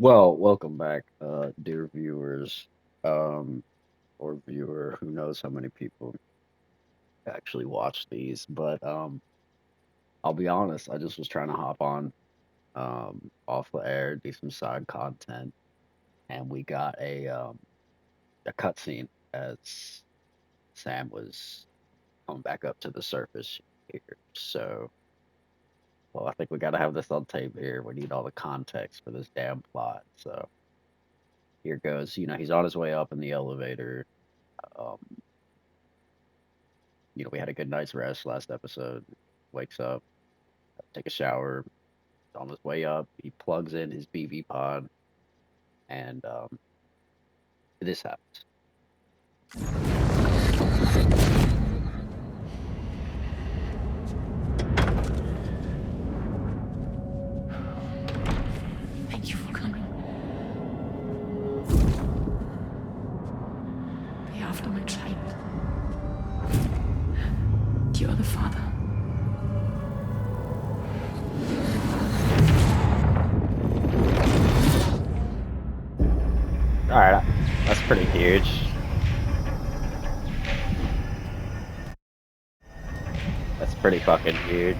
Well, welcome back, dear viewers, um, or viewer. Who knows how many people actually watch these? But I'll be honest, I just was trying to hop on, off the air, do some side content, and we got a cutscene as Sam was coming back up to the surface here. So, well, I think we got to have this on tape here. We need all the context for this damn plot. So here goes. He's on his way up in the elevator. Um, we had a good night's rest last episode. Wakes up, take a shower, on his way up, he plugs in his BV pod, and this happens. Thank you for coming. Be after my child. You are the father. All right, that's pretty huge. That's pretty fucking huge.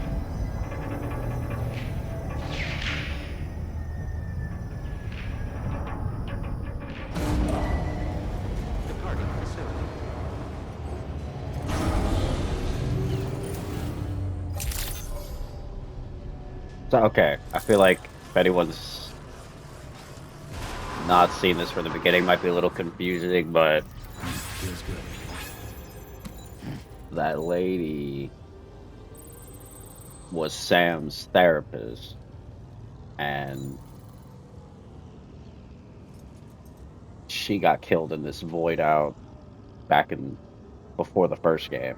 So okay, I feel like if anyone's not seen this from the beginning, might be a little confusing, but Feels good. that lady was Sam's therapist, and she got killed in this void out back in before the first game.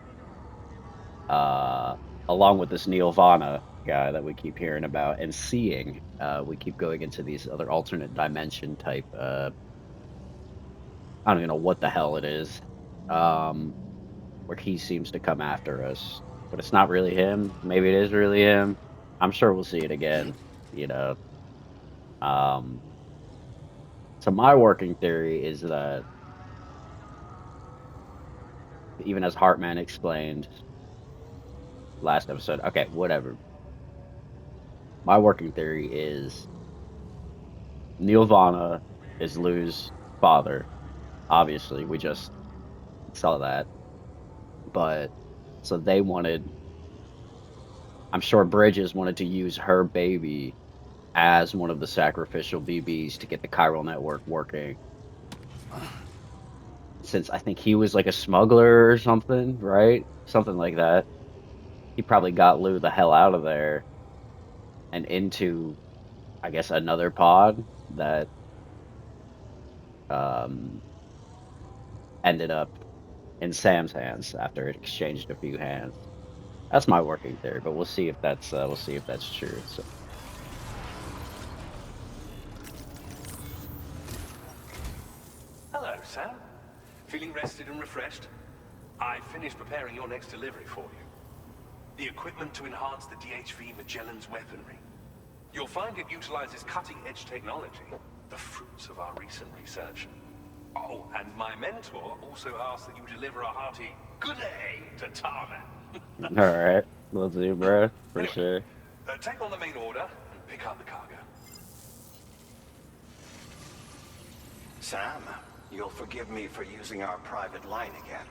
Uh, Along with this Nirvana guy that we keep hearing about and seeing. We keep going into these other alternate dimension type. I don't even know what the hell it is. Um, where he seems to come after us, but it's not really him. Maybe it is really him. I'm sure we'll see it again. You know. Um, so my working theory is that even as Hartman explained last episode, okay, whatever. My working theory is Nirvana is Lou's father. Obviously, we just saw that. But so they wanted, I'm sure Bridges wanted to use her baby as one of the sacrificial BBs to get the chiral network working. Since I think he was like a smuggler or something, right? Something like that. He probably got Lou the hell out of there and into, I guess, another pod that um, ended up in Sam's hands after it exchanged a few hands. That's my working theory, but we'll see if that's true. So Hello, Sam. Feeling rested and refreshed? I finished preparing your next delivery for you. The equipment to enhance the DHV Magellan's weaponry. You'll find it utilizes cutting-edge technology, the fruits of our recent research. Oh, and my mentor also asked that you deliver a hearty good day to Tarman. all right, we'll do, bro, for Anyway, sure. take on the main order and pick up the cargo. Sam, you'll forgive me for using our private line again.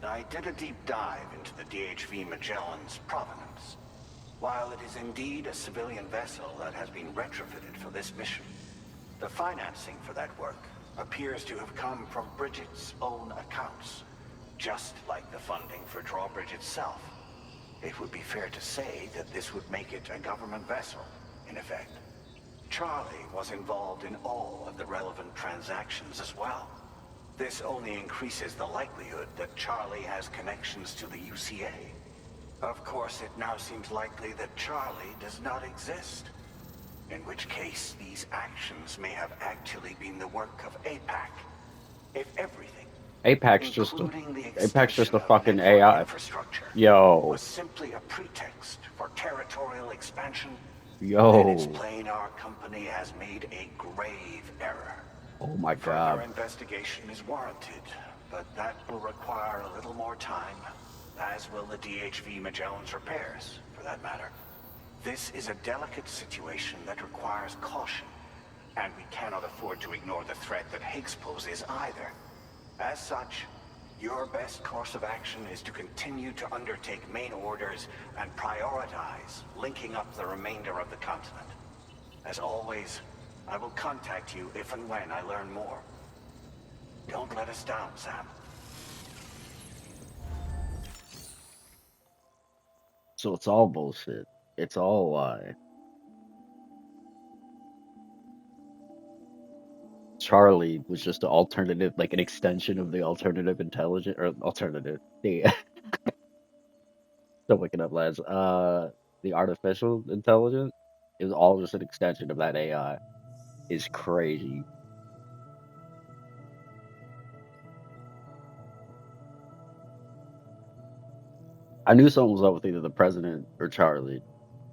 I did a deep dive into the DHV Magellan's provenance. While it is indeed a civilian vessel that has been retrofitted for this mission, the financing for that work appears to have come from Bridget's own accounts, just like the funding for Drawbridge itself. It would be fair to say that this would make it a government vessel, in effect. Charlie was involved in all of the relevant transactions as well. This only increases the likelihood that Charlie has connections to the UCA. Of course, it now seems likely that Charlie does not exist. In which case, these actions may have actually been the work of APAC. If everything, Apex including the Apex just extension a of fucking network AI. infrastructure, Yo, was simply a pretext for territorial expansion, Then it's Yo. plain our company has made a grave error. Oh my Further God. investigation is warranted, but that will require a little more time, as will the DHV Magellan's repairs, for that matter. This is a delicate situation that requires caution, and we cannot afford to ignore the threat that Higgs poses either. As such, your best course of action is to continue to undertake main orders and prioritize linking up the remainder of the continent. As always, I will contact you if and when I learn more. Don't let us down, Sam. So it's all bullshit. It's all a lie. Charlie was just an alternative, like an extension of the alternative intelligence or alternative. The Don't wake it up, lads. The artificial intelligence is all just an extension of that AI. Is crazy. I knew something was up with either the president or Charlie.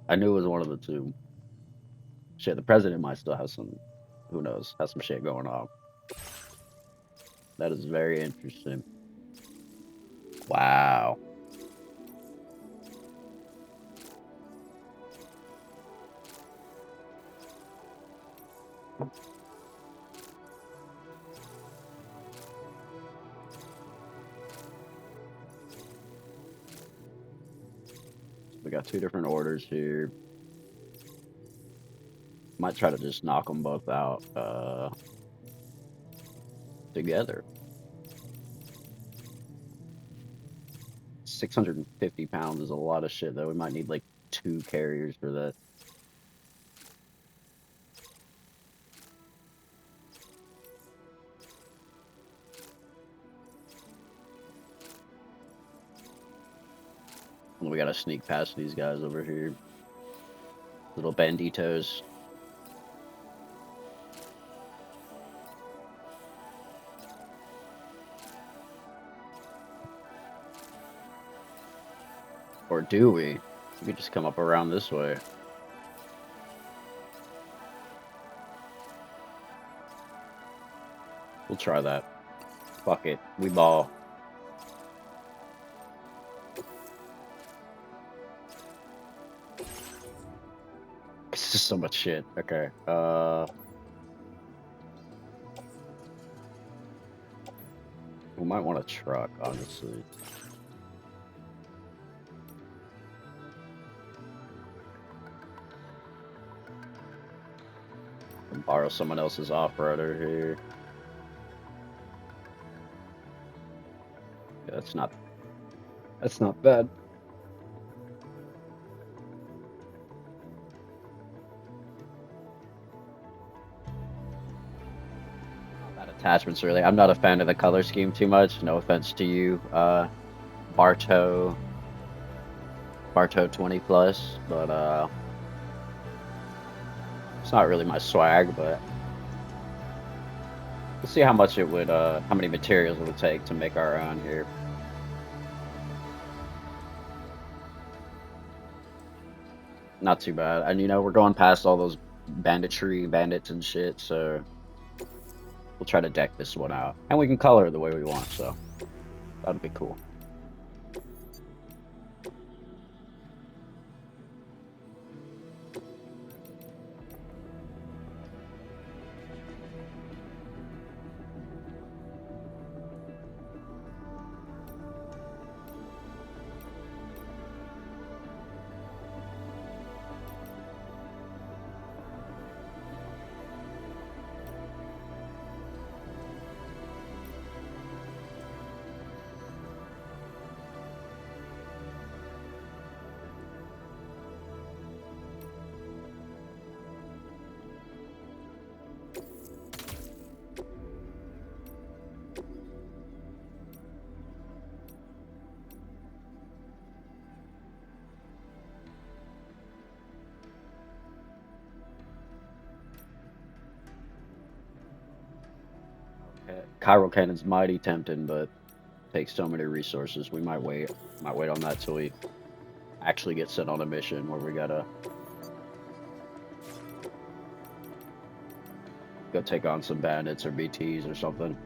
I knew it was one of the two. Shit, the president might still have some, who knows, have some shit going on. That is very interesting. Wow. We got two different orders here. Might try to just knock them both out together. 650 pounds is a lot of shit, though. We might need like two carriers for that. We gotta sneak past these guys over here. Little banditos. Or do we? We could just come up around this way. We'll try that. Fuck it. We ball. It's just so much shit. Okay. We might want a truck, honestly. And borrow someone else's off-roader here. Yeah, that's not bad. About attachments, really. I'm not a fan of the color scheme too much. No offense to you, Bartow 20 plus, but it's not really my swag, but we'll see how much it would, how many materials it would take to make our own here. Not too bad. And, we're going past all those bandits and shit, so we'll try to deck this one out. And we can color it the way we want, so that'd be cool. Chiral Cannon's mighty tempting, but takes so many resources. We might wait. Might wait on that till we actually get sent on a mission where we gotta go take on some bandits or BTs or something.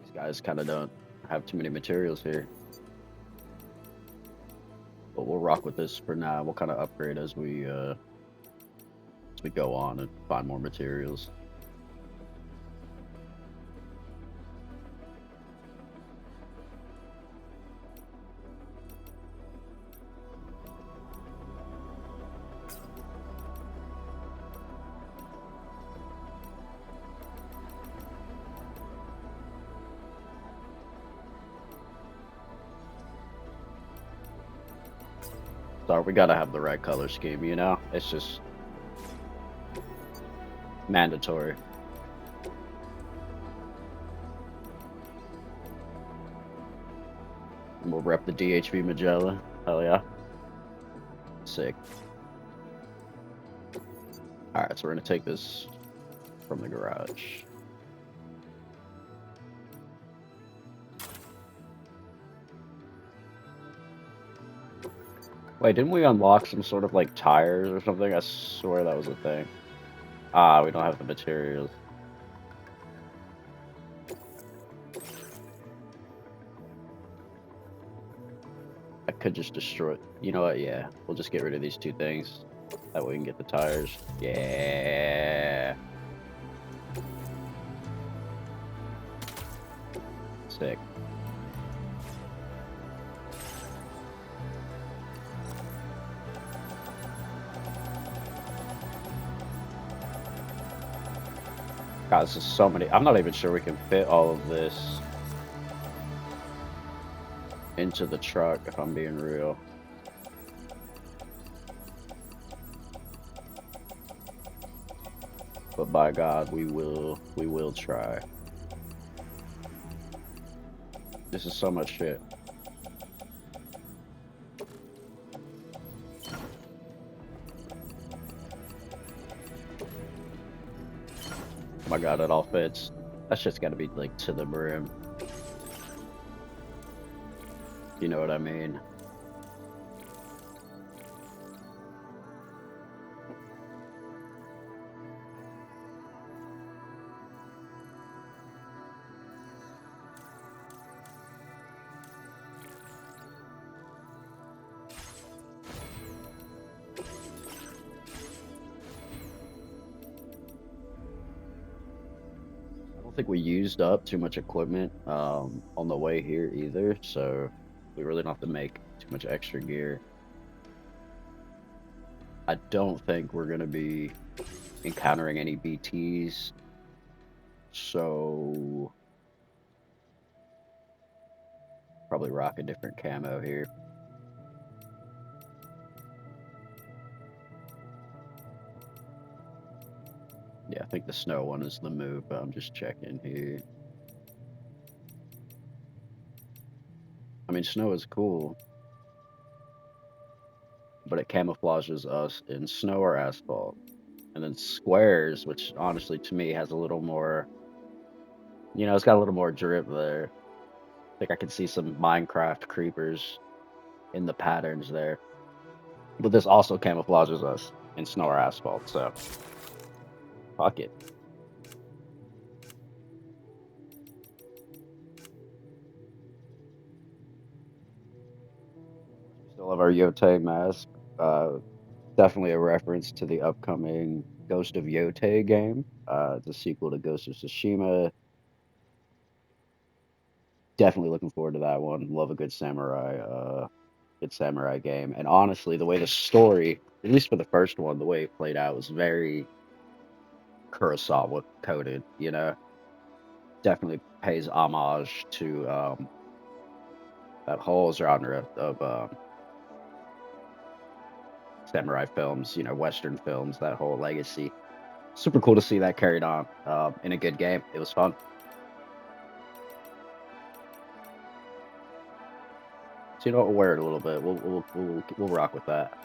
These guys kind of don't have too many materials here. But we'll rock with this for now. We'll kind of upgrade as we go on and find more materials. So we gotta have the right color scheme, you know? It's just mandatory. And we'll rep the DHV Magella. Hell yeah. Sick. Alright, so we're gonna take this from the garage. Wait, didn't we unlock some sort of like tires or something? I swear that was a thing. Ah, we don't have the materials. I could just destroy it. You know what? Yeah, we'll just get rid of these two things. That way we can get the tires. Yeah. Sick. God, this is so many. I'm not even sure we can fit all of this into the truck, if I'm being real. But by God, we will try. This is so much shit. Oh my God, it all fits. That shit's gotta be like to the brim. You know what I mean? I don't think we used up too much equipment on the way here either, so we really don't have to make too much extra gear. I don't think we're gonna be encountering any BTs, so probably rock a different camo here. Yeah, I think the snow one is the move, but I'm just checking here. I mean, snow is cool, but it camouflages us in snow or asphalt. And then squares, which honestly to me has a little more, you know, it's got a little more drip there. I think I can see some Minecraft creepers in the patterns there. But this also camouflages us in snow or asphalt, so fuck it. Still have our Yotei mask. Definitely a reference to the upcoming Ghost of Yotei game. It's a sequel to Ghost of Tsushima. Definitely looking forward to that one. Love a good samurai game. And honestly, the way the story, at least for the first one, the way it played out was very Kurosawa coded, you know? Definitely pays homage to that whole genre of samurai films, you know, Western films, that whole legacy. Super cool to see that carried on in a good game. It was fun. So you know, we'll wear it a little bit. We'll rock with that.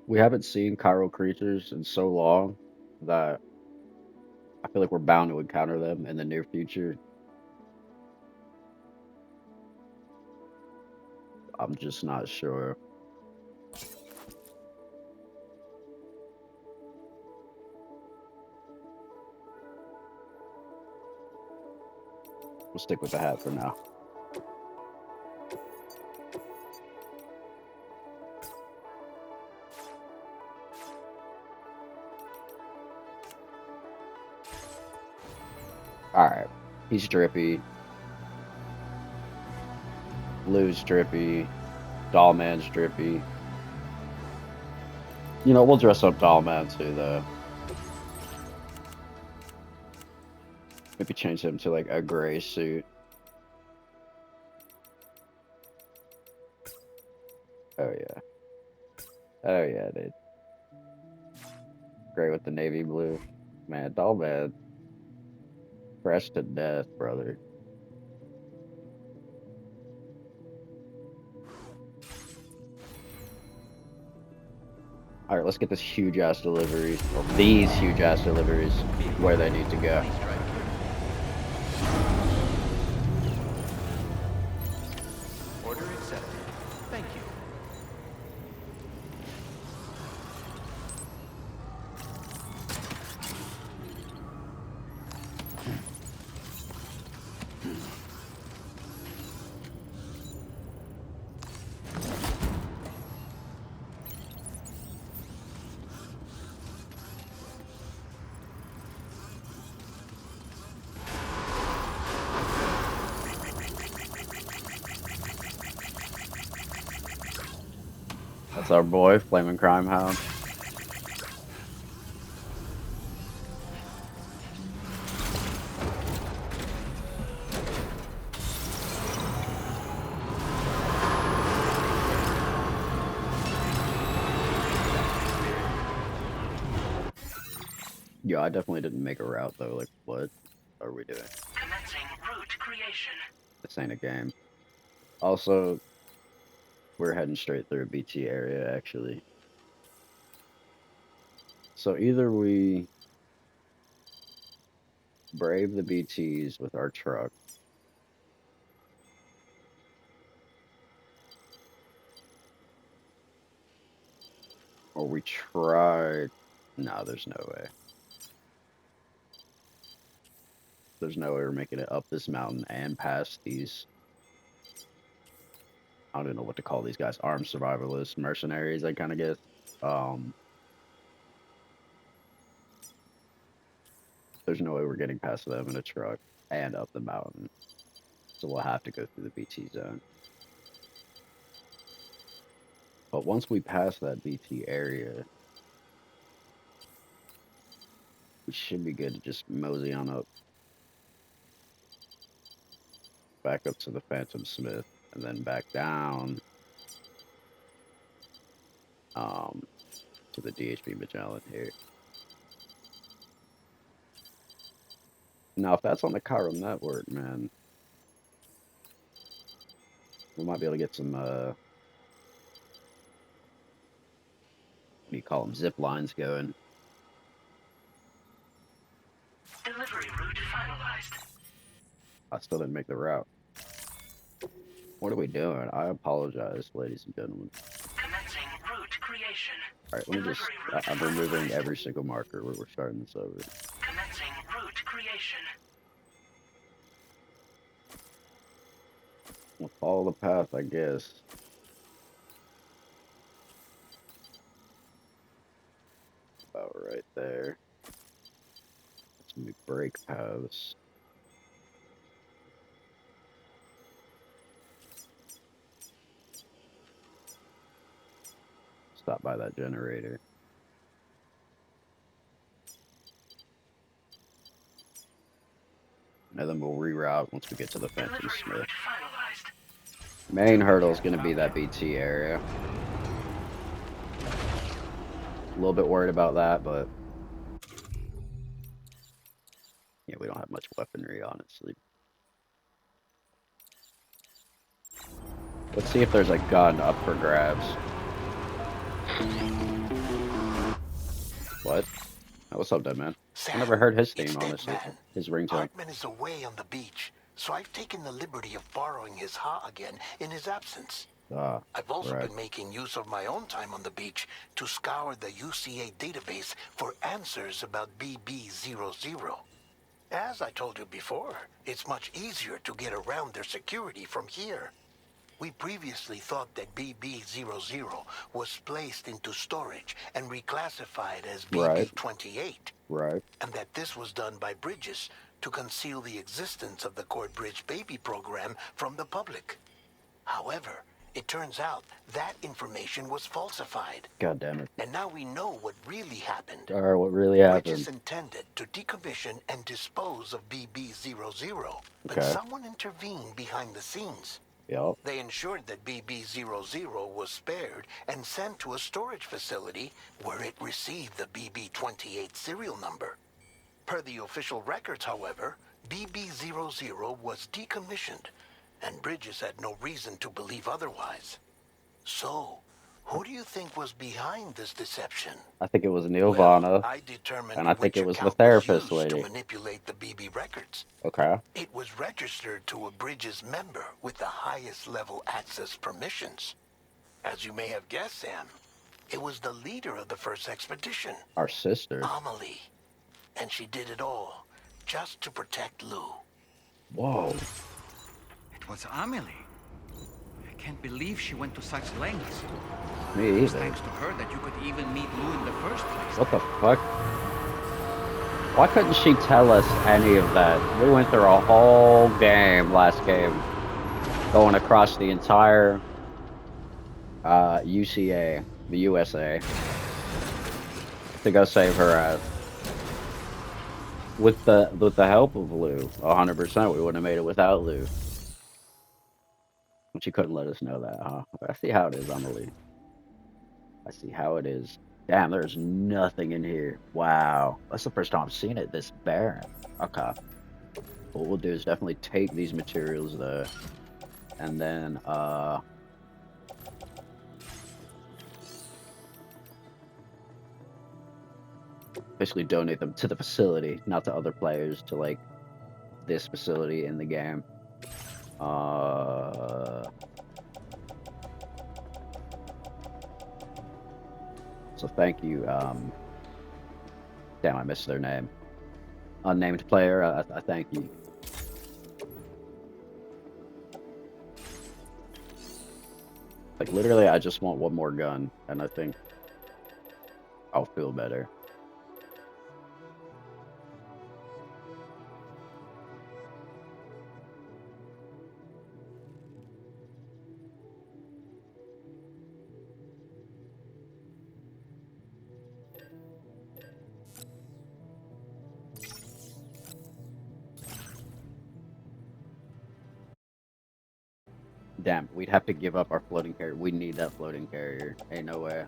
We haven't seen chiral creatures in so long that I feel like we're bound to encounter them in the near future. I'm just not sure. We'll stick with the hat for now. All right. He's drippy. Lou's drippy. Dollman's drippy. You know, we'll dress up Dollman too, though. Maybe change him to like a gray suit. Oh yeah. Oh yeah, dude. Gray with the navy blue. Man, Dollman, fresh to death, brother. All right, let's get this huge ass delivery, or these huge ass deliveries, where they need to go. Order accepted. Thank you. That's our boy, Flaming Crime Hound. Yo, I definitely didn't make a route though. Like, what are we doing? Commencing route creation. This ain't a game. Also, we're heading straight through a BT area, actually. So either we brave the BTs with our truck, or we try. No, there's no way. There's no way we're making it up this mountain and past these. I don't even know what to call these guys. Armed survivalists, mercenaries, I kind of guess. Um, there's no way we're getting past them in a truck and up the mountain. So we'll have to go through the BT zone. But once we pass that BT area, we should be good to just mosey on up, back up to the Phantom Smith, and then back down um, to the DHB Magellan here. Now, if that's on the Chiral network, man, we might be able to get some, what do you call them, zip lines going. Delivery route finalized. I still didn't make the route. What are we doing? I apologize, ladies and gentlemen. Commencing route creation. All right, let me just, I'm removing every single marker where we're starting this over. Commencing route creation. We'll follow the path, I guess. About right there. Let's Let me brake paths. Stop by that generator. And then we'll reroute once we get to the Phantom Smith. Main hurdle is going to be that BT area. A little bit worried about that, but yeah, we don't have much weaponry, honestly. Let's see if there's a gun up for grabs. What? Oh, what's up, dead man? I Sam, never heard his it's theme, Dead honestly. Man. His ringtone. Hartman is away on the beach, so I've taken the liberty of borrowing his ha again in his absence. Ah, I've also right. been making use of my own time on the beach to scour the UCA database for answers about BB00. As I told you before, it's much easier to get around their security from here. We previously thought that BB00 was placed into storage and reclassified as Right. BB28. Right. And that this was done by Bridges to conceal the existence of the Corbridge baby program from the public. However, it turns out that information was falsified. God damn it. And now we know what really happened. Or what really Bridges happened. intended to decommission and dispose of BB00, but Okay. someone intervened behind the scenes. Yup. They ensured that BB00 was spared and sent to a storage facility where it received the BB28 serial number. Per the official records, however, BB00 was decommissioned, and Bridges had no reason to believe otherwise. So, who do you think was behind this deception? I think it was Well, Nirvana, I determined and I think which it was the account was therapist used to lady. manipulate the BB records. Okay. It was registered to a Bridges member with the highest level access permissions. As you may have guessed, Sam, it was the leader of the first expedition, Our sister. Amelie. And she did it all just to protect Lou. Whoa. It was Amelie. I can't believe she went to such lengths. Me It was either. thanks to her that you could even meet Lou in the first place. What the fuck? Why couldn't she tell us any of that? We went through a whole game, last game, going across the entire UCA, the USA, to go save her ass. With the help of Lou, 100%, we wouldn't have made it without Lou. She couldn't let us know that, huh? I see how it is, Amelie. I see how it is. Damn, there's nothing in here. Wow. That's the first time I've seen it this barren. Okay. What we'll do is definitely take these materials though. And then basically donate them to the facility, not to other players, to like this facility in the game. So thank you. Damn, I missed their name. Unnamed player, I thank you. Like, literally, I just want one more gun, and I think I'll feel better. Damn, we'd have to give up our floating carrier. We need that floating carrier. Ain't no way.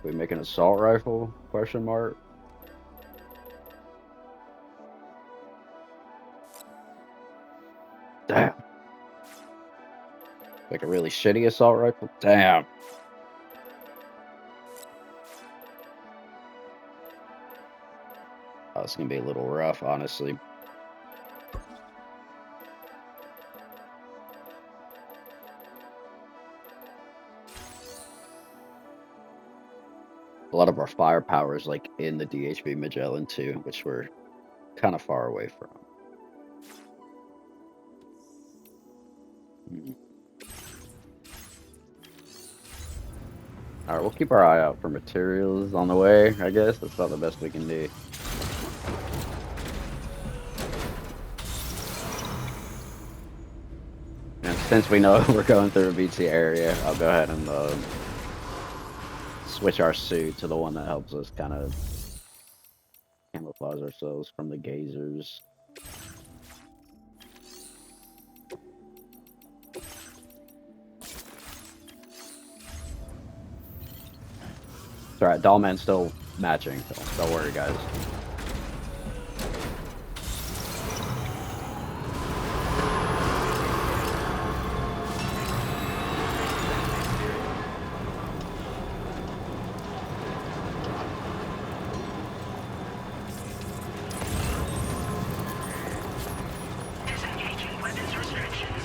We make an assault rifle? Question mark. Damn. Like a really shitty assault rifle? Damn. Oh, it's gonna be a little rough, honestly. A lot of our firepower is like in the DHB Magellan too, which we're kind of far away from. Alright, we'll keep our eye out for materials on the way, I guess. That's about the best we can do. And since we know we're going through a BT area, I'll go ahead and switch our suit to the one that helps us kind of camouflage ourselves from the gazers. It's alright, Dollman's still matching, so don't worry, guys. Disengaging weapons restrictions.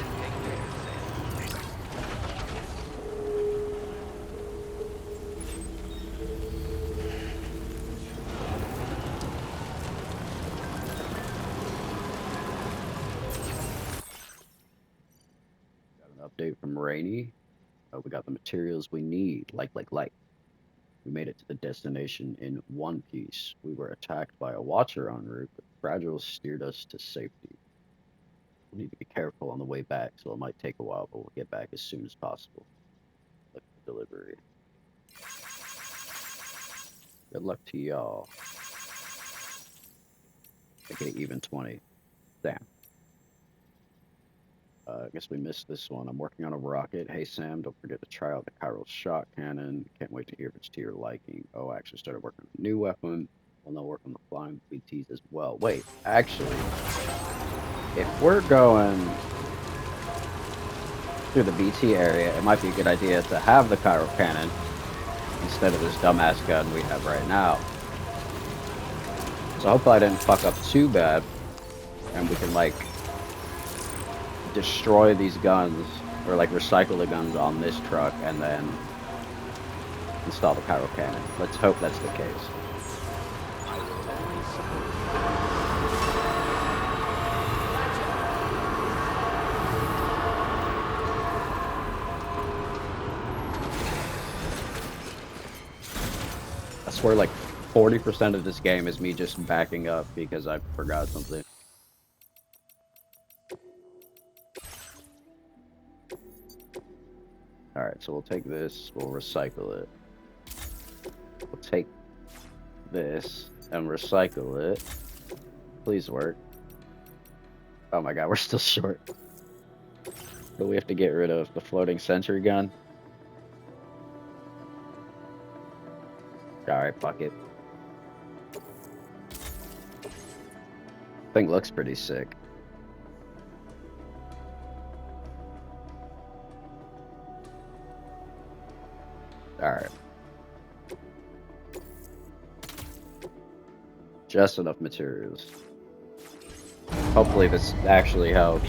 Got an update from Rainy. We got the materials we need, like. We made it to the destination in one piece. We were attacked by a watcher en route, but Fragile steered us to safety. We need to be careful on the way back, so it might take a while, but we'll get back as soon as possible. Look for delivery. Good luck to y'all. Okay, even 20. Damn. I guess we missed this one. I'm working on a rocket. Hey, Sam, don't forget to try out the chiral shot cannon. Can't wait to hear if it's to your liking. Oh, I actually started working on a new weapon. We'll now work on the flying BTs as well. Wait, actually, if we're going through the BT area, it might be a good idea to have the chiral cannon instead of this dumbass gun we have right now. So hopefully I didn't fuck up too bad, and we can, like, destroy these guns, or, like, recycle the guns on this truck, and then install the chiral cannon. Let's hope that's the case. I swear, like, 40% of this game is me just backing up because I forgot something. Alright, so we'll take this, we'll recycle it. We'll take this and recycle it. Please work. Oh my god, we're still short. But we have to get rid of the floating sentry gun. Alright, fuck it. Thing looks pretty sick. Alright. Just enough materials. Hopefully this actually helps.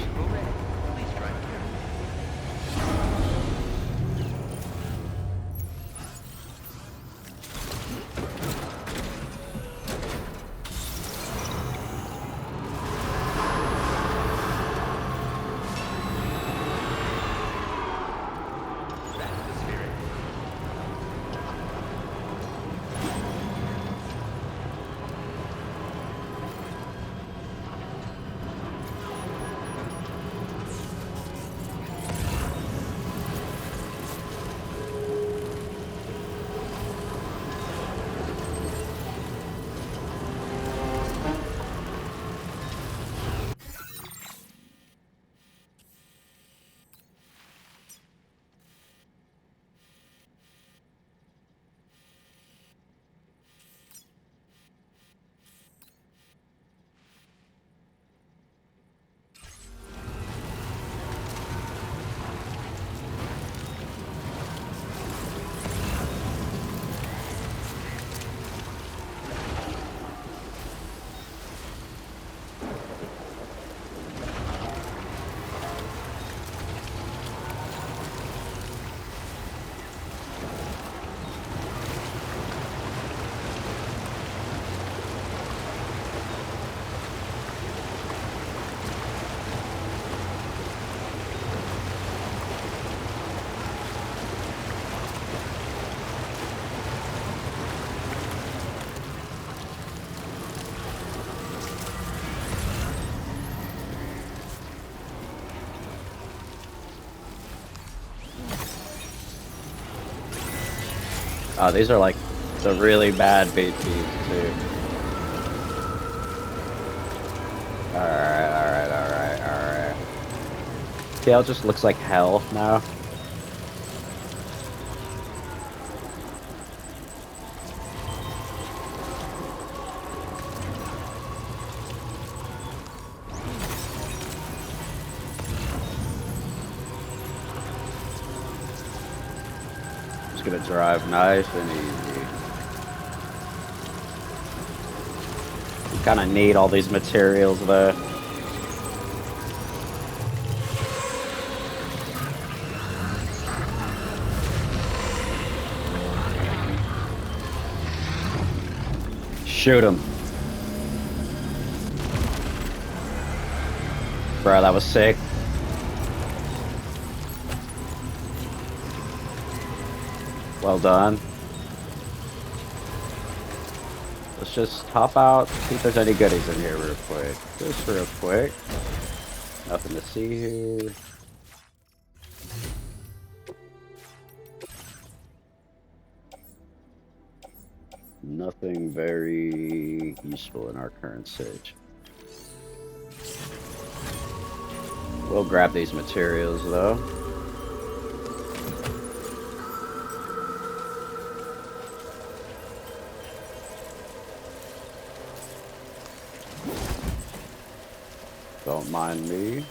Oh, these are like the really bad BTs too. Alright. Scale just looks like hell now. Just gonna drive nice and easy. You kind of need all these materials though. Shoot him. Bro, that was sick. Well done. Let's just hop out, see if there's any goodies in here real quick. Just real quick. Nothing to see here. Nothing very useful in our current stage. We'll grab these materials though. Don't mind me.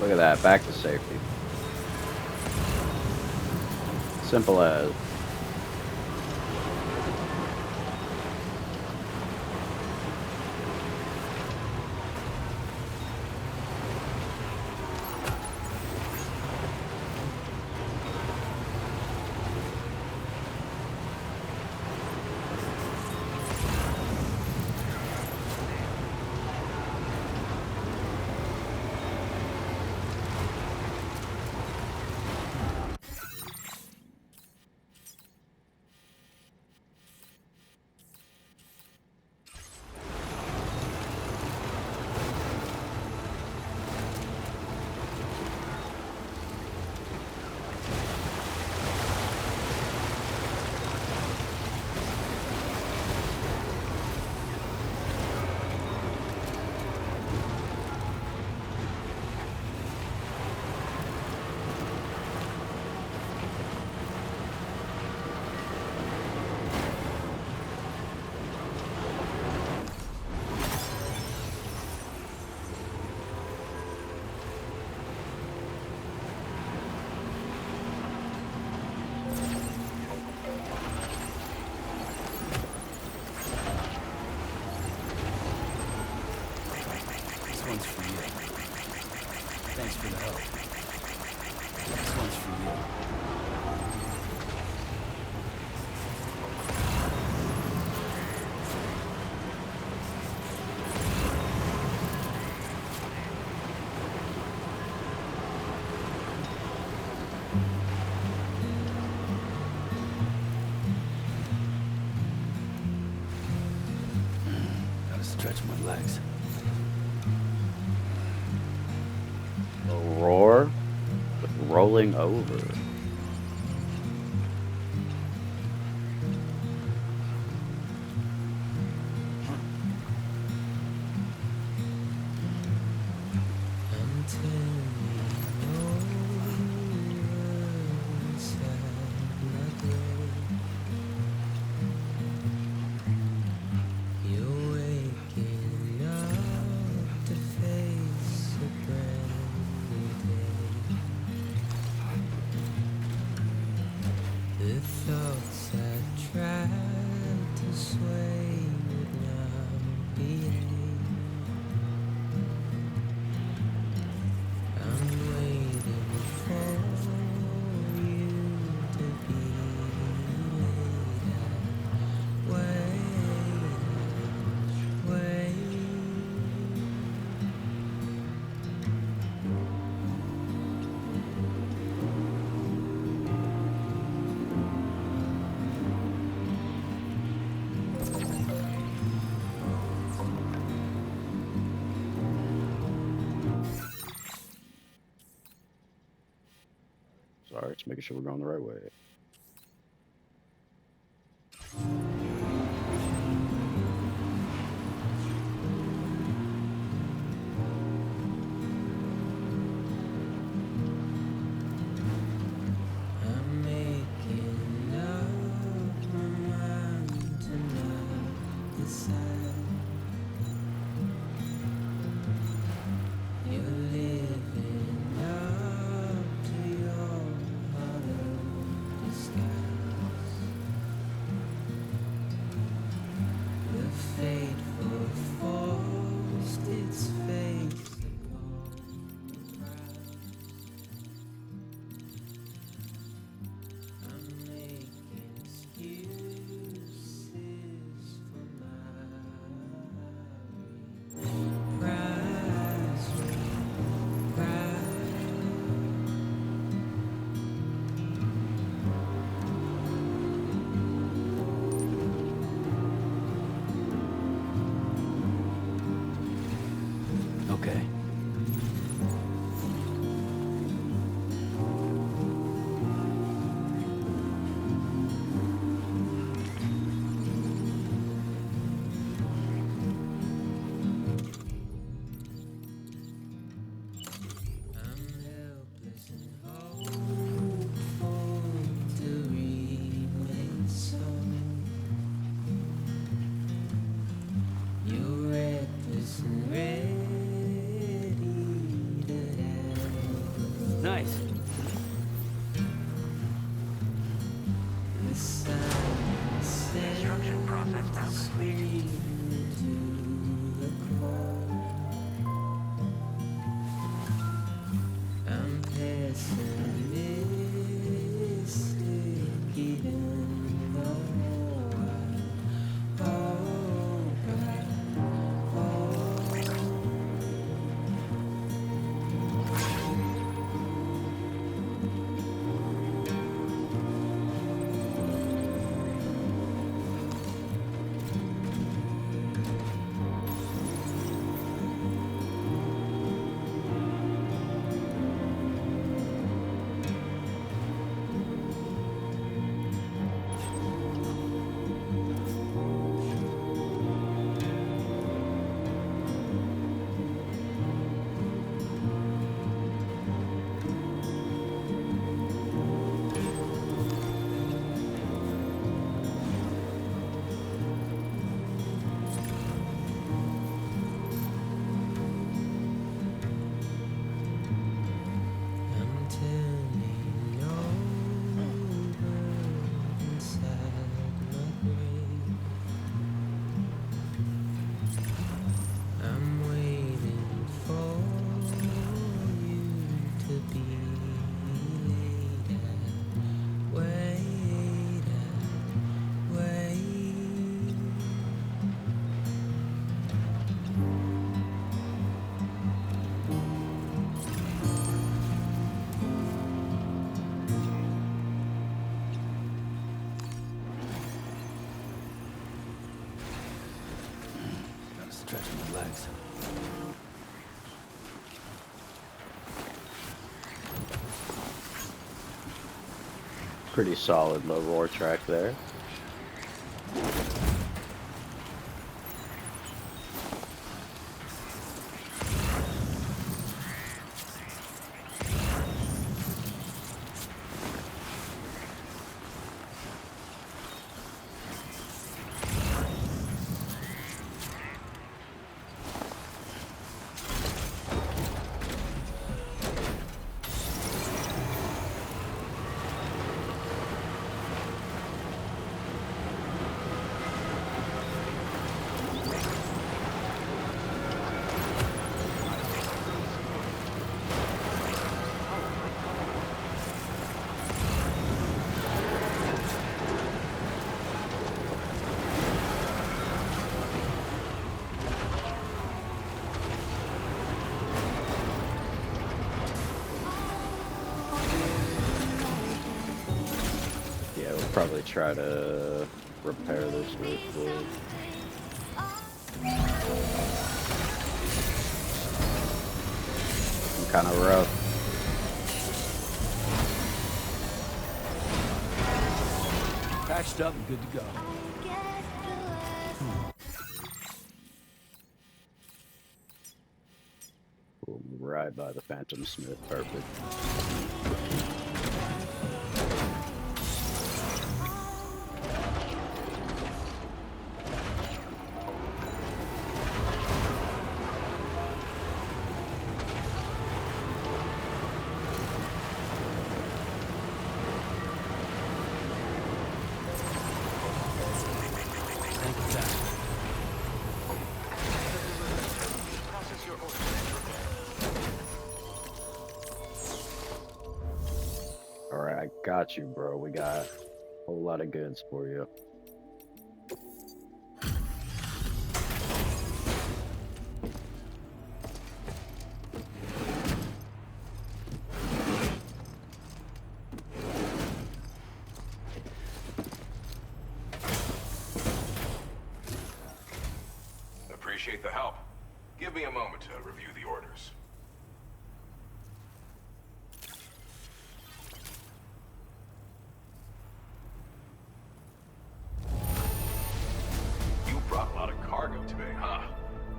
Look at that, back to safety. Simple as. one's for you. Thanks for the help. This one's for you. Gotta stretch my legs. A roar with rolling over. Sorry, just making sure we're going the right way. I'm making up my mind to not decide. You're living up to your hollow disguise. The fateful forced its face upon the ground. I'm making excuses for my rise, rise. Okay. I'm helpless and hopeful to remain so. You're reckless and ready to have Nice. the silence. Construction process now complete. To the core. I'm pessimistic, even though I hope I'm turning over inside my grave. I'm waiting for you to be laid out. Wait out, wait. Gotta stretch my legs. Pretty solid low roar track there. Yeah, we'll probably try to repair this real quick. I'm kind of rough. charged up and good to go. Right by the Phantom Smith. Perfect. Thank you, Captain. Process your order and repair. All right, I got you, bro. We got a whole lot of goods for you. Appreciate the help. Give me a moment to review the orders. You brought a lot of cargo today, huh?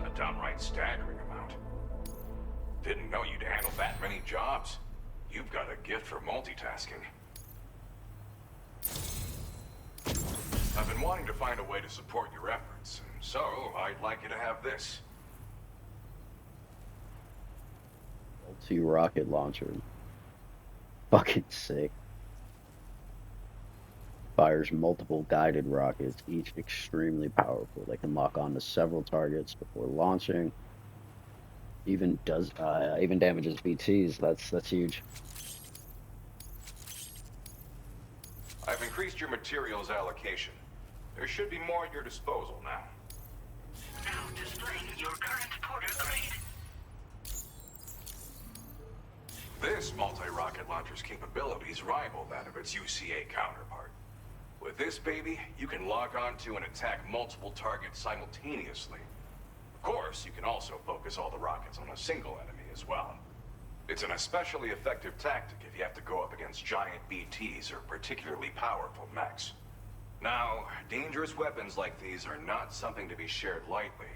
A downright staggering amount. Didn't know you'd handle that many jobs. You've got a gift for multitasking. I've been wanting to find a way to support your efforts, and so I'd like you to have this. Multi-rocket launcher. Fucking sick. Fires multiple guided rockets, each extremely powerful. They can lock onto several targets before launching. Even damages BTs. That's huge. I've increased your materials allocation. There should be more at your disposal now. Now displaying your current porter grade. This multi-rocket launcher's capabilities rival that of its UCA counterpart. With this baby, you can log on to and attack multiple targets simultaneously. Of course, you can also focus all the rockets on a single enemy as well. It's an especially effective tactic if you have to go up against giant BTs or particularly powerful mechs. Now, dangerous weapons like these are not something to be shared lightly.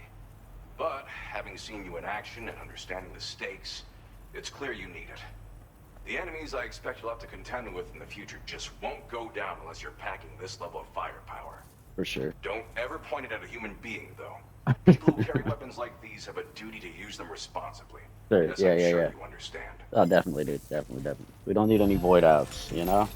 But, having seen you in action and understanding the stakes, it's clear you need it. The enemies I expect you'll have to contend with in the future just won't go down unless you're packing this level of firepower. For sure. Don't ever point it at a human being, though. People who carry weapons like these have a duty to use them responsibly. Sure. Yes, Yeah, I'm yeah, sure yeah. you understand. Oh, definitely, dude. Definitely. We don't need any void outs, you know?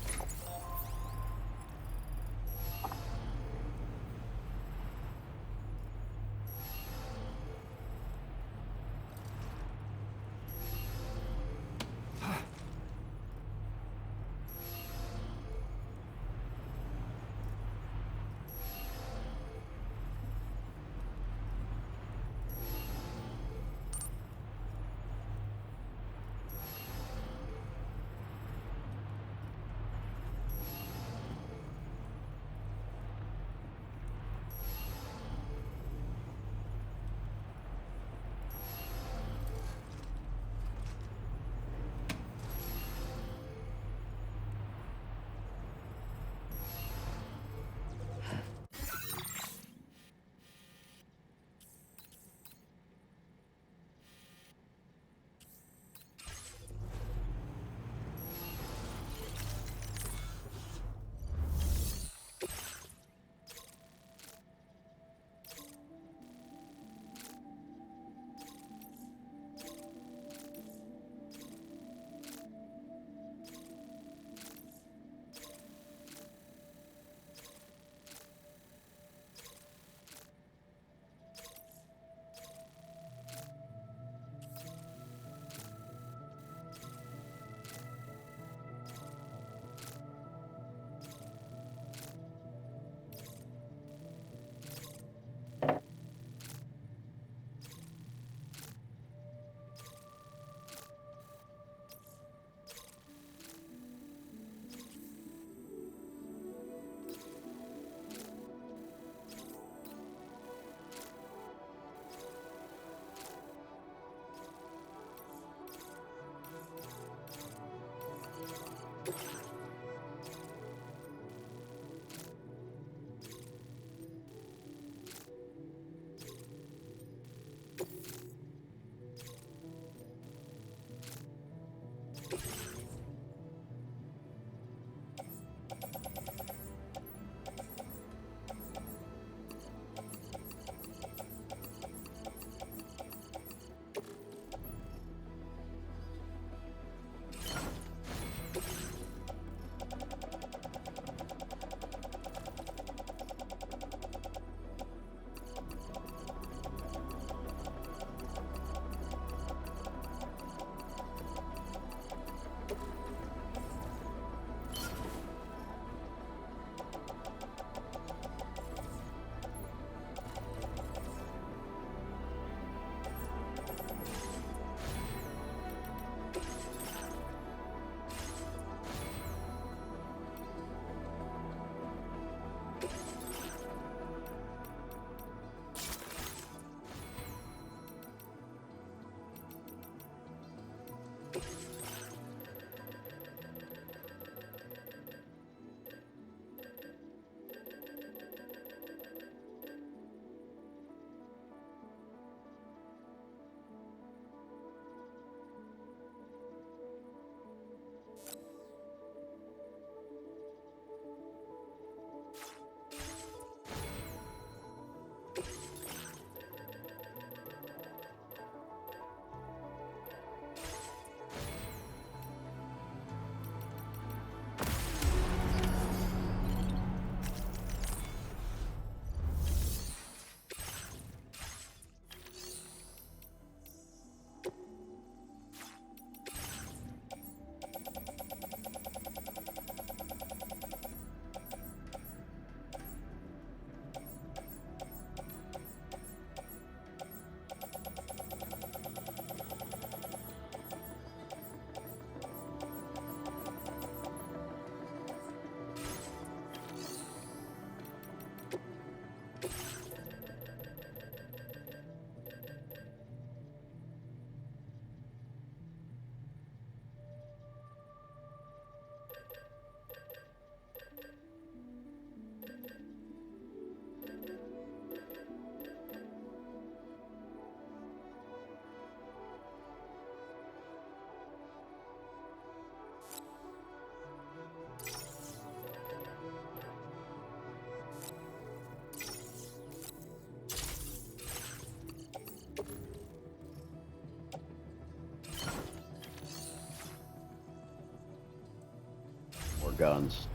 More guns.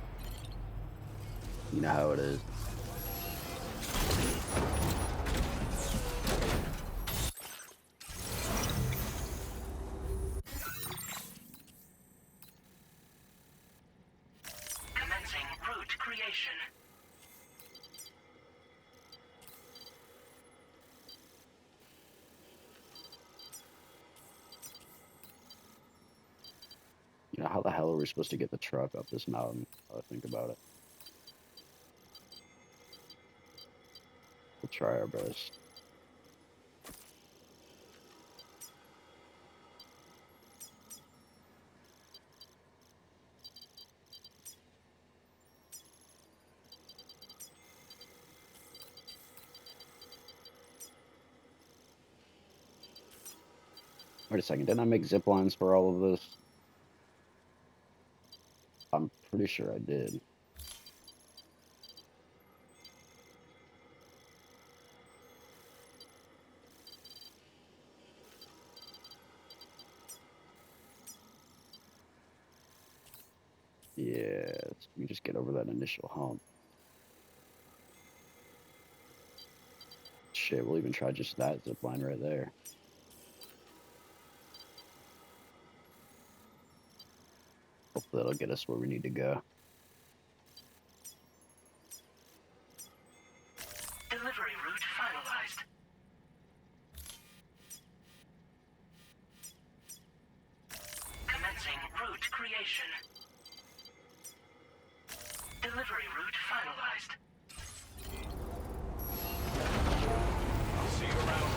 You know how it is. Commencing route creation. You know, how the hell are we supposed to get the truck up this mountain? I think about it. We'll try our best. Wait a second, didn't I make zip lines for all of this? I'm pretty sure I did. Yeah, let me just get over that initial hump. Shit, we'll even try just that zip line right there. Hopefully that'll get us where we need to go. Delivery route finalized. Commencing route creation. Delivery route finalized. I'll see you around.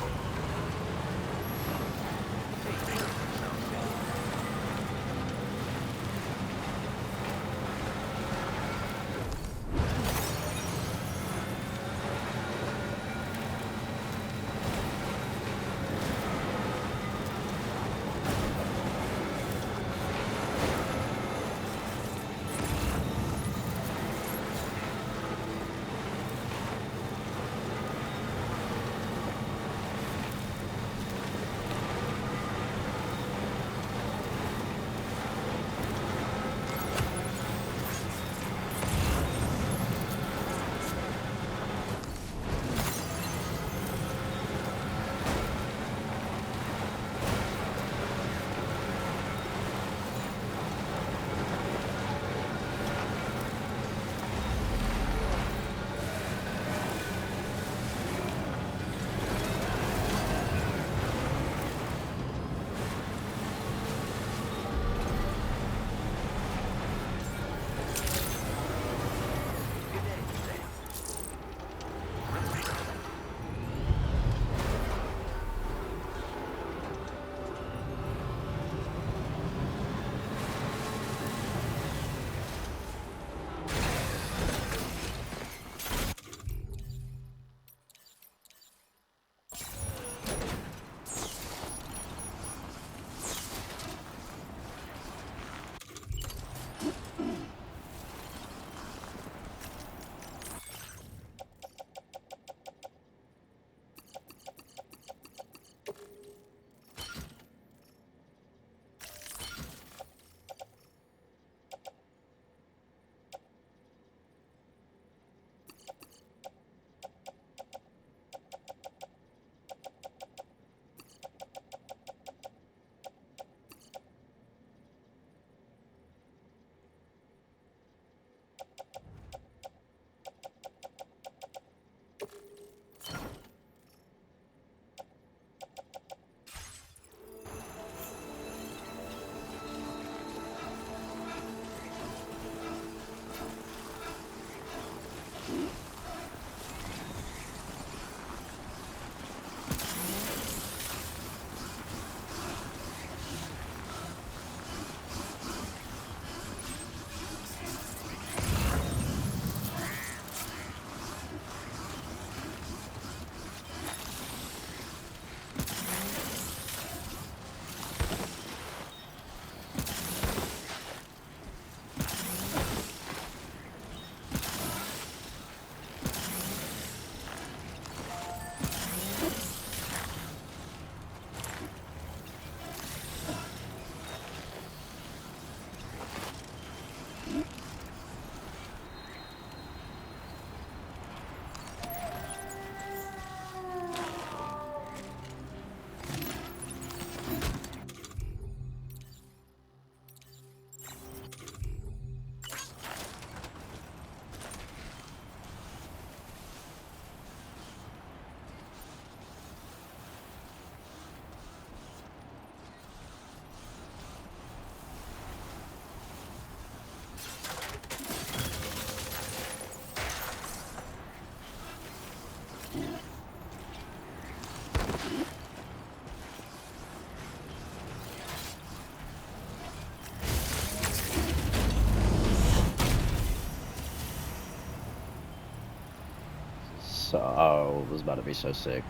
So, oh, it was about to be so sick.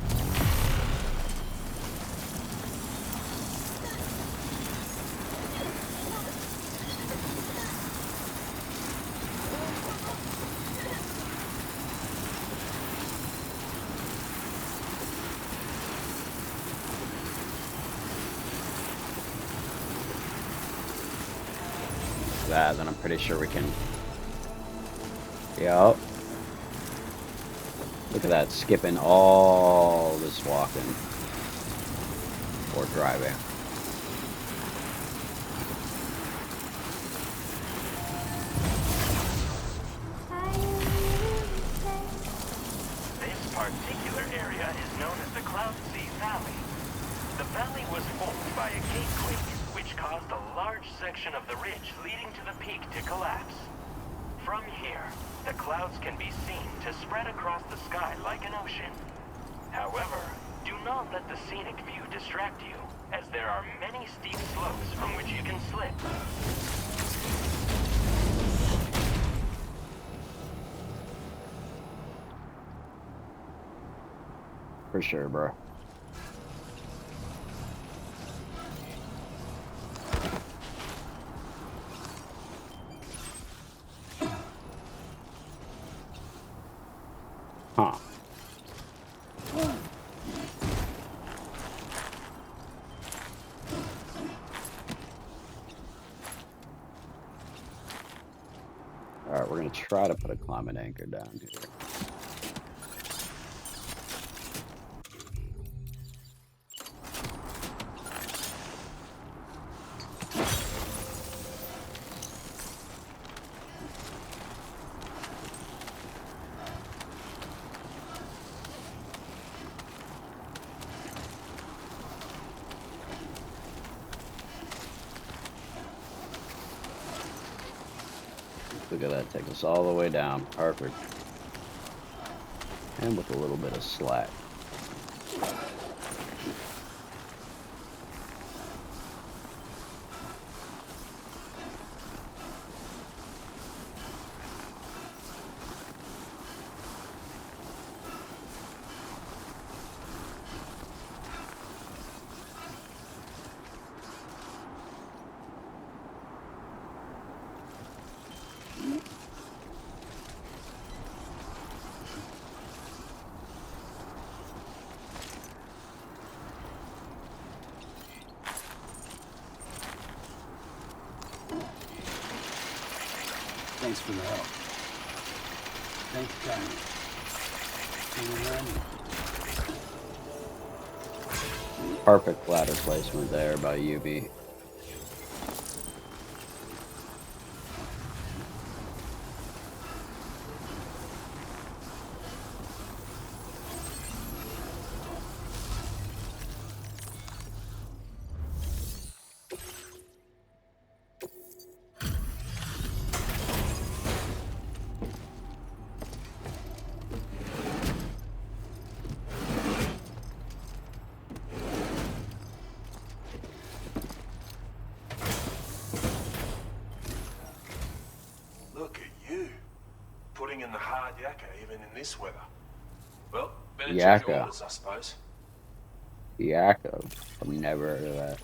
That, then I'm pretty sure we can. Yup. Look at that, skipping all this walking or driving. This particular area is known as the Cloud Sea Valley. The valley was formed by a gate quake, which caused a large section of the ridge leading to the peak to collapse. From here, the clouds can be seen to spread across the sky like an ocean. However, do not let the scenic view distract you, as there are many steep slopes from which you can slip. For sure, bro. Huh. Alright, we're gonna try to put a climate anchor down here. Look at that, take us all the way down. Perfect. And with a little bit of slack. Thanks for the help. Thank you, Connie. Perfect ladder placement there by UB. Look at you, putting in the hard yakka even in this weather. Well, better check your Yakka. orders, I suppose. Yakko. I've never heard of that.